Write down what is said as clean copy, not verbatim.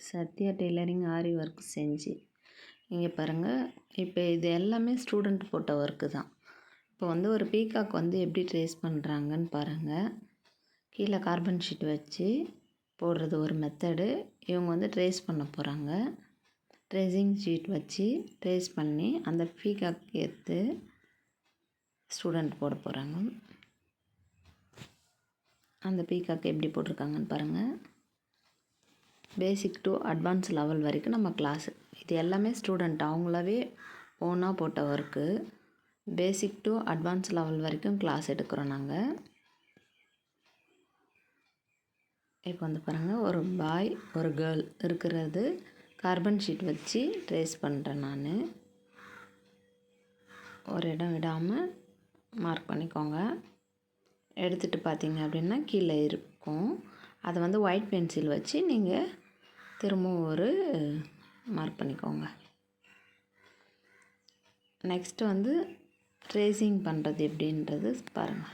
Sathya tailoring ஆரி work செஞ்சு இங்கே பாருங்கள். இப்போ இது எல்லாமே ஸ்டூடெண்ட் போட்ட ஒர்க்கு தான். இப்போ வந்து ஒரு பீகாக் வந்து எப்படி ட்ரேஸ் பண்ணுறாங்கன்னு பாருங்கள். கீழே கார்பன் ஷீட் வச்சு போடுறது ஒரு மெத்தடு. இவங்க வந்து ட்ரேஸ் பண்ண போகிறாங்க. ட்ரேசிங் ஷீட் வச்சு ட்ரேஸ் பண்ணி அந்த பீகாக் எடுத்து ஸ்டூடெண்ட் போட போகிறாங்க. அந்த பீகாக் எப்படி போட்டிருக்காங்கன்னு பாருங்கள். பேசிக் டு அட்வான்ஸ் லெவல் வரைக்கும் நம்ம கிளாஸு. இது எல்லாமே ஸ்டூடெண்ட் அவங்களாவே ஓனாக போட்ட work. Basic to advance level வரைக்கும் கிளாஸ் எடுக்கிறோம் நாங்கள். இப்போ வந்து பாருங்கள், ஒரு பாய் ஒரு கேர்ள் இருக்கிறது கார்பன் ஷீட் வச்சு ட்ரேஸ் பண்ணுறேன் நான். ஒரு இடம் விடாமல் மார்க் பண்ணிக்கோங்க. எடுத்துகிட்டு பார்த்தீங்க அப்படின்னா கீழே இருக்கும். அதை வந்து ஒயிட் பென்சில் வச்சு நீங்கள் திரும்பவும் ஒரு மார்க் பண்ணிக்கோங்க. நெக்ஸ்ட்டு வந்து ட்ரேசிங் பண்ணுறது எப்படின்றது பாருங்கள்.